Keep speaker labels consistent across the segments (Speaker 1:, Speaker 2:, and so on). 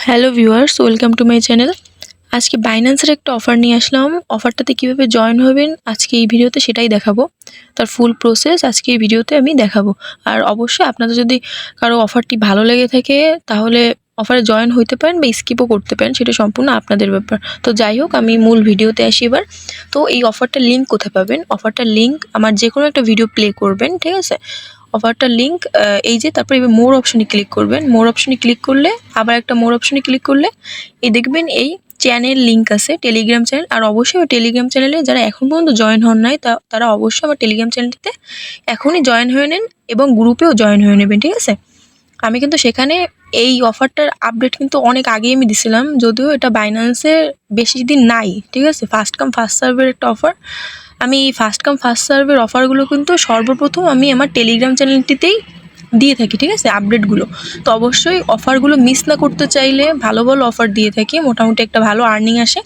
Speaker 1: Hello viewers, welcome to my channel. আজকে বাইন্যান্সের একটা offer নিয়ে আসলাম। অফারটাতে কিভাবে জয়েন হবেন আজকে এই ভিডিওতে সেটাই দেখাবো। তার ফুল প্রসেস আজকে এই ভিডিওতে আমি দেখাবো। আর অবশ্যই আপনাদের যদি কারো অফারটি ভালো লেগে থাকে তাহলে অফারে জয়েন হইতে পারেন বা স্কিপও করতে পারেন, সেটা সম্পূর্ণ আপনাদের ব্যাপার। তো যাই হোক, আমি মূল ভিডিওতে আসি এবার। তো এই অফারটার লিঙ্ক কোথায় পাবেন? অফারটার লিঙ্ক আমার যে কোনো একটা ভিডিও প্লে করবেন, ঠিক আছে? অফারটার লিঙ্ক এই যে, তারপরে এবার মোর অপশনে ক্লিক করবেন। মোর অপশনে ক্লিক করলে আবার একটা মোর অপশনে ক্লিক করলে এই দেখবেন এই চ্যানেল লিঙ্ক আছে, টেলিগ্রাম চ্যানেল। আর অবশ্যই আমার টেলিগ্রাম চ্যানেলে যারা এখন পর্যন্ত জয়েন হন নাই তারা অবশ্যই আমার টেলিগ্রাম চ্যানেলটিতে এখনই জয়েন হয়ে নেন এবং গ্রুপেও জয়েন হয়ে নেবেন, ঠিক আছে? আমি কিন্তু সেখানে এই অফারটার আপডেট কিন্তু অনেক আগেই আমি দিছিলাম, যদিও এটা বাইন্যান্সে বেশি দিন নাই, ঠিক আছে? ফার্স্ট কাম ফার্স্ট সার্ভের একটা অফার। আমি এই ফার্স্ট কাম ফার্স্ট সার্ভের অফারগুলো কিন্তু সর্বপ্রথম আমি আমার টেলিগ্রাম চ্যানেলটিতেই দিয়ে থাকি, ঠিক আছে? আপডেটগুলো। তো অবশ্যই অফারগুলো মিস না করতে চাইলে ভালো ভালো অফার দিয়ে থাকি, মোটামুটি একটা ভালো আর্নিং আসে।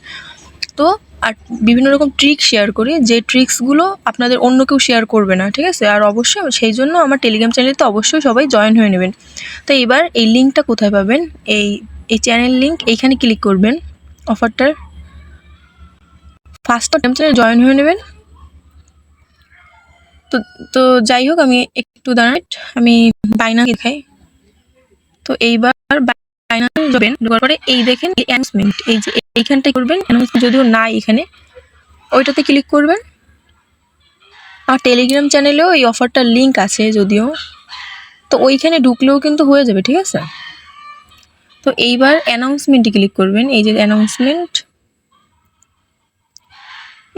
Speaker 1: তো আর বিভিন্ন রকম ট্রিক শেয়ার করি, যে ট্রিক্সগুলো আপনাদের অন্য কেউ শেয়ার করবে না, ঠিক আছে? আর অবশ্যই সেই জন্য আমার টেলিগ্রাম চ্যানেলে অবশ্যই সবাই জয়েন হয়ে নেবেন। তো এবার এই লিঙ্কটা কোথায় পাবেন? এই চ্যানেল লিঙ্ক এইখানে ক্লিক করবেন। অফারটার ফার্স্ট টাইম চ্যানেলে জয়েন হয়ে নেবেন। তো তো যাই হোক, আমি একটু দাঁড়ান, আমি বাইন্যান্স দেখাই। তো এইবার বাইন্যান্স যাবেন, ঢোকার পরে এই দেখেন অ্যানাউন্সমেন্ট, এই যে এইখানটায় করবেন অ্যানাউন্সমেন্ট, যদিও নাই এখানে, ওইটাতে ক্লিক করবেন। আর টেলিগ্রাম চ্যানেলেও এই অফারটার লিঙ্ক আছে যদিও, তো ওইখানে ঢুকলেও কিন্তু হয়ে যাবে, ঠিক আছে? তো এইবার অ্যানাউন্সমেন্টে ক্লিক করবেন, এই যে অ্যানাউন্সমেন্ট,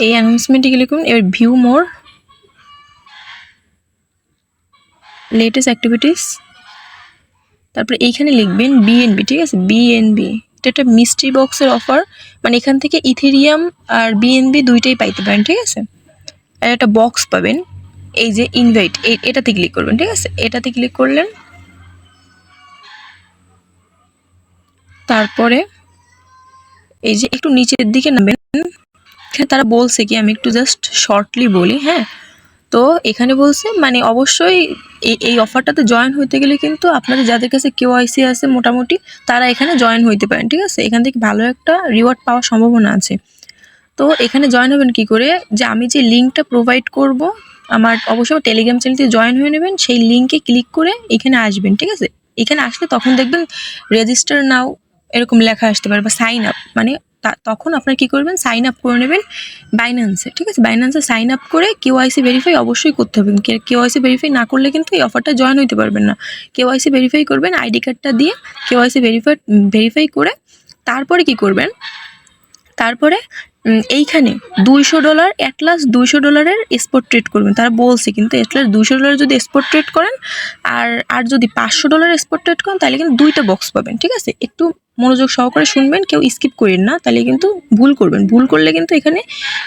Speaker 1: এই অ্যানাউন্সমেন্টে ক্লিক করুন। এবার ভিউ মোর, লেটেস্ট অ্যাক্টিভিটিস, তারপরে এইখানে লিখবেন বিএনবি, ঠিক আছে? বিএনবি এটা একটা মিস্ট্রি বক্সের অফার, মানে এখান থেকে ইথেরিয়াম আর বিএনবি দুইটাই পাইতে পারেন, ঠিক আছে? আর একটা বক্স পাবেন, এই যে ইনভাইট, এটাতে ক্লিক করবেন, ঠিক আছে? এটাতে ক্লিক করলেন, তারপরে এই যে একটু নিচের দিকে নামবেন। এখানে তারা বলছে কি, আমি একটু জাস্ট শর্টলি বলি, হ্যাঁ? তো এখানে বলছে মানে অবশ্যই এই অফারটাতে জয়েন হইতে গেলে কিন্তু আপনাদের যাদের কাছে কেওয়াইসি আছে মোটামুটি, তারা এখানে জয়েন হইতে পারেন, ঠিক আছে? এখান থেকে ভালো একটা রিওয়ার্ড পাওয়ার সম্ভাবনা আছে। তো এখানে জয়েন হবেন কি করে? যে আমি যে লিঙ্কটা প্রোভাইড করব, আমার অবশ্যই টেলিগ্রাম চ্যানেলতে জয়েন হয়ে নেবেন, সেই লিঙ্কে ক্লিক করে এখানে আসবেন, ঠিক আছে? এখানে আসলে তখন দেখবেন রেজিস্টার নাও এরকম লেখা আসতে পারে, বা সাইন আপ, মানে তখন আপনার কি করবেন, সাইন আপ করে নেবেন বাইন্যান্সে, ঠিক আছে? বাইন্যান্সে সাইন আপ করে কেওয়াইসি ভেরিফাই অবশ্যই করতে হবে। কেওয়াইসি ভেরিফাই না করলে কিন্তু এই অফারটা জয়েন হইতে পারবেন না। কেওয়াইসি ভেরিফাই করবেন, আইডি কার্ডটা দিয়ে কেওয়াইসি ভেরিফাই করে তারপরে কি করবেন, তারপরে এইখানে $200 অ্যাটলাস $200 স্পট ট্রেড করবেন। তারা বলছে কিন্তু অ্যাটলাস $200 যদি স্পট ট্রেড করেন আর যদি $500 স্পট ট্রেড করেন তাহলে কিন্তু 2টা বক্স পাবেন, ঠিক আছে? একটু মনোযোগ সহকারে শুনবেন, কেউ স্কিপ করেন না, তাহলে কিন্তু ভুল করবেন। ভুল করলে কিন্তু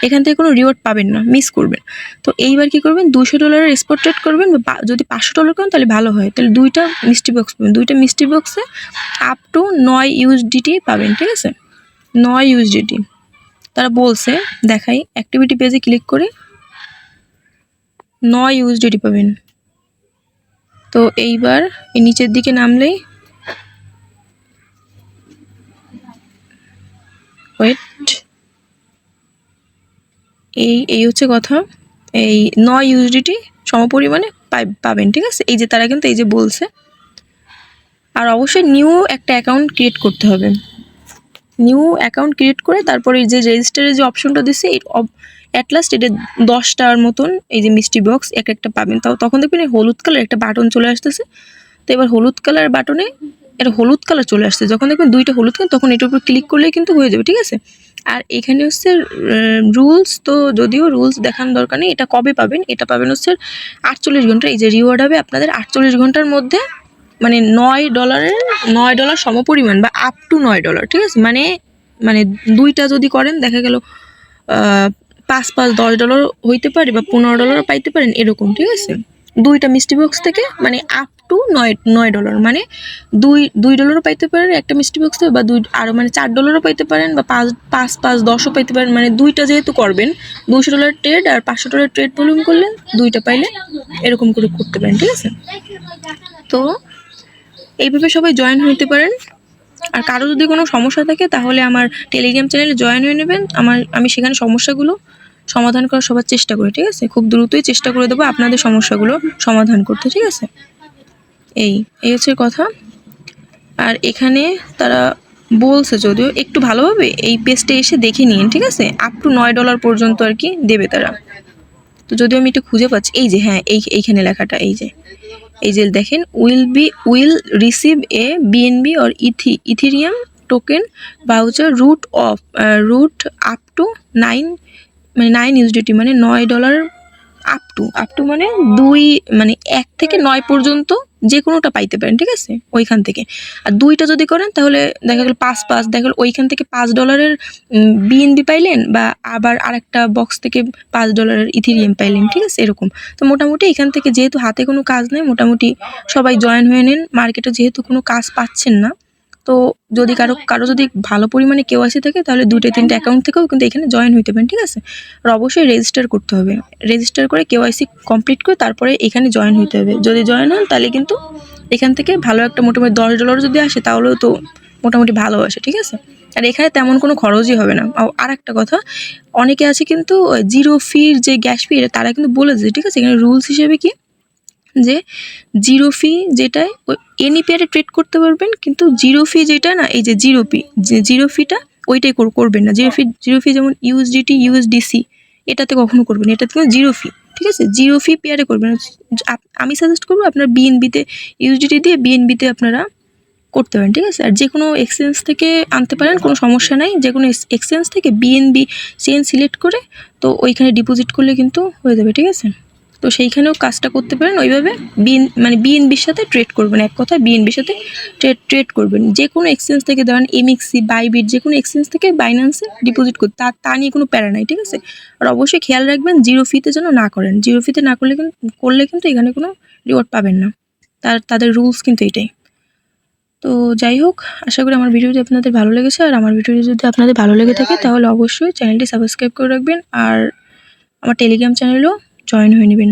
Speaker 1: এখান থেকে কোনো রিওয়ার্ড পাবেন না, মিস করবেন। তো এইবার কি করবেন, $200 স্পট ট্রেড করবেন, বা যদি $500 করেন তাহলে ভালো হয়, তাহলে 2টা মিস্ট্রি বক্স পাবেন। 2টা মিস্ট্রি বক্সে আপ টু 9 USDT পাবেন, ঠিক আছে? 9 USDT তারা বলছে। দেখাই, অ্যাক্টিভিটি পেজে ক্লিক করে 9 USDT পাবেন। তো এইবার এই নিচের দিকে নামলেই ওয়েট, এই হচ্ছে কথা, এই 9 USDT সমপরিমাণে পাবেন, ঠিক আছে? এই যে তারা কিন্তু এই যে বলছে। আর অবশ্যই নিউ একটা অ্যাকাউন্ট ক্রিয়েট করতে হবে। নিউ অ্যাকাউন্ট ক্রিয়েট করে তারপরে এই যে রেজিস্টারের যে অপশনটা দিচ্ছে, অ্যাটলাস্ট এটা 10টার মতন এই যে মিস্ট্রি বক্স এক একটা পাবেন। তখন দেখবেন এই হলুদ কালার একটা বাটন চলে আসতেছে। তো এবার হলুদ কালার বাটনে এটা হলুদ কালার চলে আসছে, যখন দেখবেন 2টা হলুদ কালার, তখন এটার উপর ক্লিক করলেই কিন্তু হয়ে যাবে, ঠিক আছে? আর এখানে হচ্ছে রুলস, তো যদিও রুলস দেখানোর দরকার নেই। এটা কবে পাবেন? এটা পাবেন হচ্ছে 48 ঘন্টা। এই যে রিওয়ার্ড হবে আপনাদের 48 ঘন্টার মধ্যে, মানে $9 সমপরিমাণ বা আপ টু $9, ঠিক আছে? মানে 2টা যদি করেন দেখা গেল 5 $10 হইতে পারে, বা $15 পাইতে পারেন এরকম, ঠিক আছে? 2টা মিস্ট্রি বক্স থেকে মানে আপ টু $9, মানে $2 পাইতে পারেন একটা মিস্ট্রি বক্স থেকে, বা আরও মানে $4 পাইতে পারেন, বা 5 10ও পাইতে পারেন। মানে 2টা যেহেতু করবেন, $200 ট্রেড আর $500 ট্রেড ভলিউম করলে 2টা পাইলে এরকম করে করতে পারেন, ঠিক আছে? তো এইভাবে সবাই জয়েন হইতে পারেন। আর কারো যদি কোনো সমস্যা থাকে তাহলে আমার টেলিগ্রাম চ্যানেলে জয়েন হয়ে নেবেন। আমি সেখানে সমস্যাগুলো সমাধান করার সবার চেষ্টা করি, ঠিক আছে? খুব দ্রুতই চেষ্টা করে দেবো আপনাদের সমস্যাগুলো সমাধান করতে, ঠিক আছে? এই হচ্ছে কথা। আর এখানে তারা বলছে যদিও একটু ভালোভাবে এই পেজটা এসে দেখে নিন, ঠিক আছে? আপ টু $9 পর্যন্ত আর কি দেবে তারা। তো যদিও আমি একটু খুঁজে পাচ্ছি, এই যে হ্যাঁ এইখানে লেখাটা, এই যে দেখেন, will receive a BNB or Ethereum token voucher route up to 9 USDT, মানে $9 আপ টু মানে 1 থেকে 9 পর্যন্ত যে কোনোটা পাইতে পারেন, ঠিক আছে? ওইখান থেকে। আর 2টা যদি করেন তাহলে দেখা গেল 5 দেখা গেল ওইখান থেকে $5 বিএনবি পাইলেন, বা আবার আরেকটা বক্স থেকে $5 ইথেরিয়াম পাইলেন, ঠিক আছে? এরকম। তো মোটামুটি এখান থেকে যেহেতু হাতে কোনো কাজ নেই, মোটামুটি সবাই জয়েন হয়ে নেন। মার্কেটে যেহেতু কোনো কাজ পাচ্ছেন না, তো যদি কারো যদি ভালো পরিমাণে কেওয়াইসি থাকে তাহলে 2-3টে অ্যাকাউন্ট থেকেও কিন্তু এখানে জয়েন হইতে পারেন, ঠিক আছে? আর অবশ্যই রেজিস্টার করতে হবে। রেজিস্টার করে কেওয়াইসি কমপ্লিট করে তারপরে এখানে জয়েন হইতে হবে। যদি জয়েন হন তাহলে কিন্তু এখান থেকে ভালো একটা মোটামুটি $10 যদি আসে তাহলেও তো মোটামুটি ভালো আসে, ঠিক আছে? আর এখানে তেমন কোনো খরচই হবে না। আর একটা কথা, অনেকে আছে কিন্তু জিরো ফির যে গ্যাস ফি, তারা কিন্তু বলেছে, ঠিক আছে? এখানে রুলস হিসেবে কি, যে জিরো ফি যেটায় এনি পেয়ারে ট্রেড করতে পারবেন, কিন্তু জিরো ফি যেটা না, এই যে জিরো ফিটা ওইটাই করবেন না। জিরো ফি যেমন USDT USDC এটাতে কখনো করবেন, এটাতে কিন্তু জিরো ফি, ঠিক আছে? জিরো ফি পেয়ারে করবেন। আমি সাজেস্ট করবো আপনার বিএনবিতে USDT দিয়ে বিএনবিতে আপনারা করতে পারেন, ঠিক আছে? আর যে কোনো এক্সচেঞ্জ থেকে আনতে পারেন, কোনো সমস্যা নাই। যে কোনো এক্সচেঞ্জ থেকে বিএনবি চেন সিলেক্ট করে তো ওইখানে ডিপোজিট করলে কিন্তু হয়ে যাবে, ঠিক আছে? তো সেইখানেও কাজটা করতে পারেন ওইভাবে। বিএনবির সাথে ট্রেড করবেন, এক কথায় বিএনবির সাথে ট্রেড করবেন। যে কোনো এক্সচেঞ্জ থেকে, ধরেন এমএক্সি, বাইবিট, যে কোনো এক্সচেঞ্জ থেকে বাইন্যান্সে ডিপোজিট করতে, তা নিয়ে কোনো প্যারা নাই, ঠিক আছে? আর অবশ্যই খেয়াল রাখবেন জিরো ফিতে যেন না করেন। জিরো ফিতে না করলে কিন্তু এখানে কোনো রিওয়ার্ড পাবেন না। তাদের রুলস কিন্তু এটাই। তো যাই হোক, আশা করি আমার ভিডিওটি আপনাদের ভালো লেগেছে। আর আমার ভিডিওটি যদি আপনাদের ভালো লেগে থাকে তাহলে অবশ্যই চ্যানেলটি সাবস্ক্রাইব করে রাখবেন, আর আমার টেলিগ্রাম চ্যানেলেও জয়েন হয়ে নেবেন।